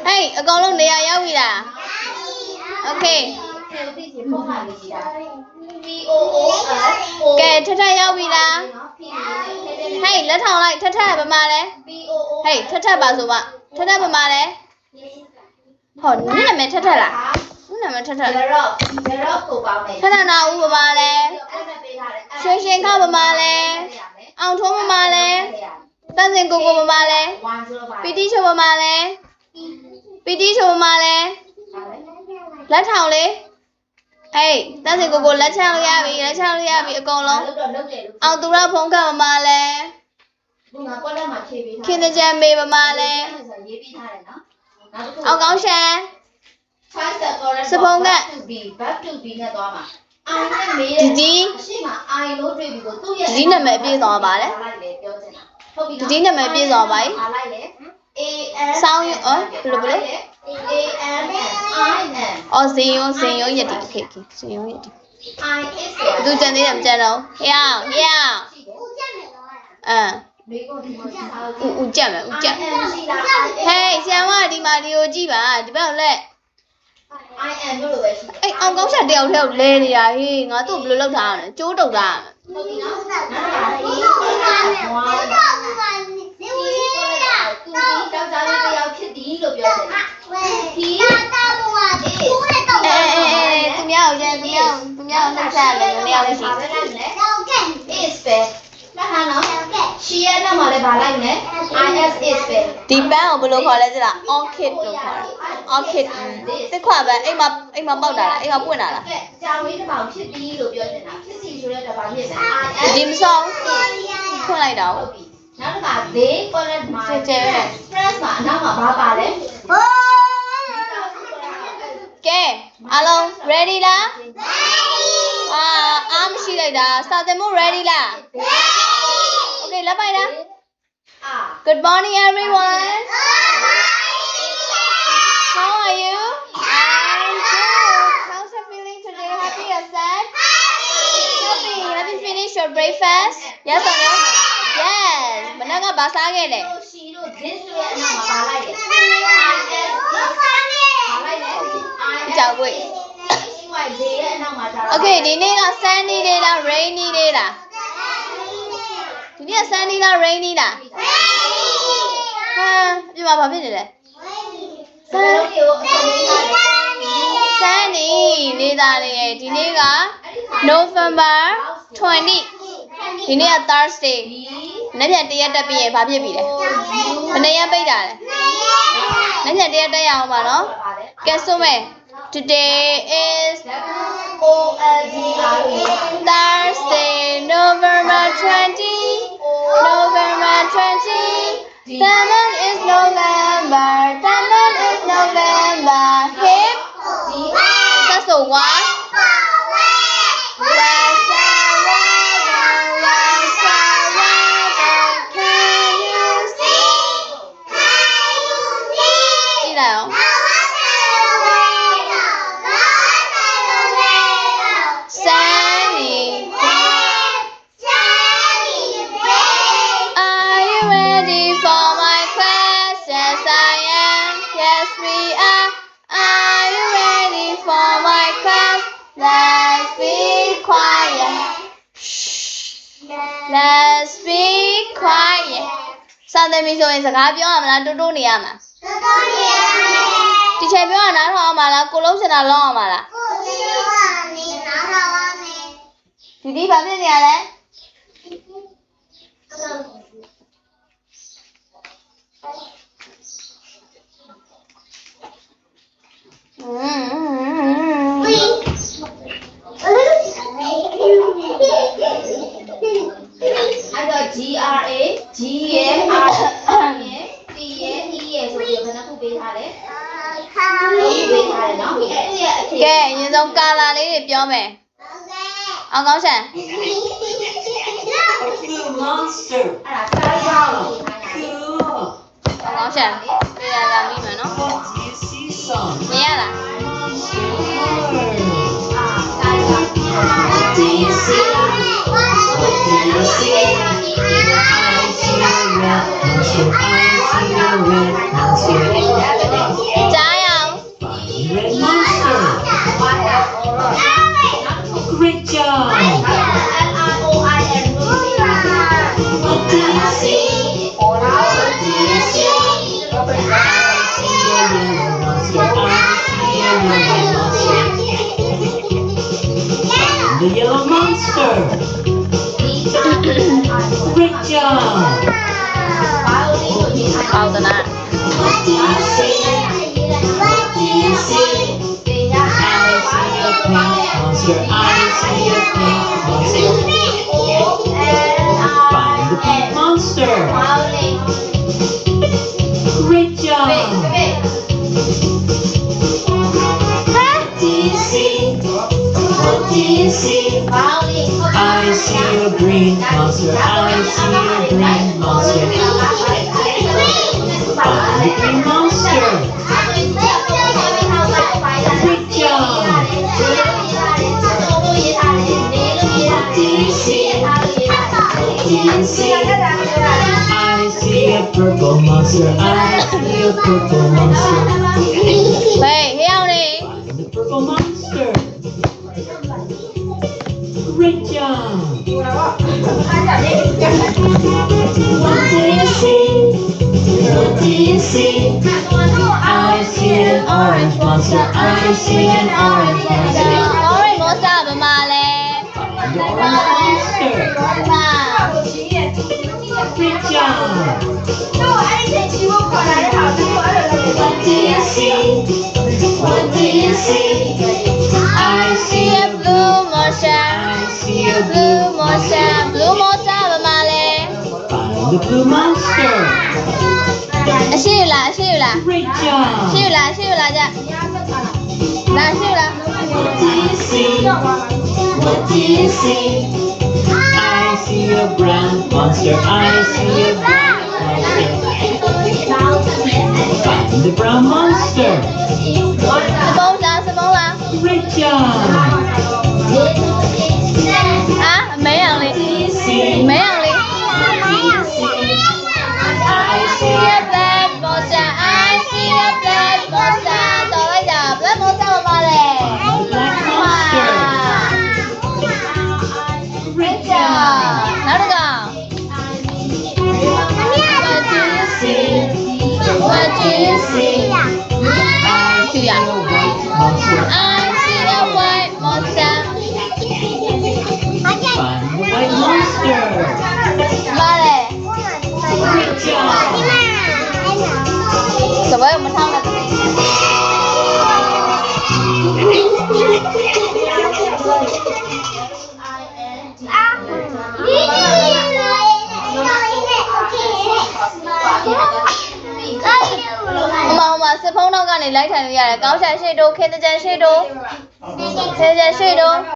Hey, a golden day I will. Okay. Okay, Tata Yawila. Hey, let her like Tata Bamale. Hey, Tata Bazuma. Tata Bamale. Oh, Nina Tata. Nina Tata. Tata now, Bamale. Shin Kabamale. Aunt Male. Dancing Go Male. Pity Show Male. Pity Show Male. Let's howley. Hey, dancing Go, let's have a column. Out to rap on Male. Kinder Jam Baby Male. I'll go share. Suppose that. Dina may be on by it. Dina may be on by sound you or see you yet. See you yet. Do Janine General. Yeah. Hey, Sama di Mario Jiba, develop. I am hey, I'm going to tell Lady. He not to blue down. Two to down. Deep down below college, orchid. Orchid. The crab, I'm about that. I'm up Dim song. Pull it out. Okay. Hello. Ready la? I'm she like that. Start the more ready la. Okay, la bye la. Good morning everyone. How are you? I'm good. How's your feeling today? Happy or sad? Happy. Have you finished your breakfast? Yes or no? Yes. Managa basagele. Okay, today is sunny day la, rainy day la. Today is sunny la, rainy la. You are happy today? Sunny day. Today is November 20. Today is Thursday. Never day at the PM. Happy day. Never day at. Never day at the hour, no? Guess so me. Today is Thursday, November 20. November 20. The month is November. The month is November. Hip. That's the one. Can you see? See now. Are you ready for my class? Yes, I am. Yes, we are. Are you ready for my class? Let's be quiet. Shh. Let's be quiet. Something is going to happen. I'm not doing it. Teacher, you are not home. I'm close and alone. Did you have any other? I got GRA, Okay, you don't got a little bit, me. I'll go say. Monster. I'll go say. Yeah, Do you see? Do you see? I see red. see a red monster. ကြားရအောင် Red monster. Great job. What do you see? What do you see? I see a yellow monster. I see a yellow monster. The yellow monster. Great job. ကောင်းသလား What do you see? What do you see? I see a pink monster. I see a pink monster. Find the pink monster. Great job. What do you see? What do you see? I see a green monster. I see a green monster. Find the green monster. Great job. What do you see? What do you see? I see a purple monster. I see a purple monster. ဟေးဟေးအောင်လေ Find the purple monster. Great job. What do you see? What do you see? I see an orange monster. I see an orange monster. orange monster ဘာမှလဲ Find the orange monster. ဟာ Great job. What do you see? What do you see? I see see a blue monster I see a blue monster blue monster ဘာမှလဲ Find the blue monster. အရှိယူလားအရှိယူလား Great ရှိ job. ယူလားရှိယူလားကြလာရှိယူလား What do you see? What do you see? I see a brown monster. I see a brown monster. Find the brown monster. စပုံးလားစပုံးလား Great job. ဟာအမဲအောင်လေး What do you see? မဲအောင်လေး I see see a a black monster I see a black monster တော်လိုက်တာ black monster ဘာမှလဲ black monster. Great job. နောက်တစ်ကောင် What do you see What do you see I see a white monster. I see a white monster Find the white monster. ဘာလဲ Great job. စပွဲမထောင်းနဲ့ဟိုမှာစစ်ဖုံးနောက်ကနေလိုက်ထိုင်လို့ရတယ်ကောင်းချန်ရှေ့တိုးခင်းတဲ့ချန်ရှေ့တိုးခင်းတဲ့ချန်ရှေ့တိုး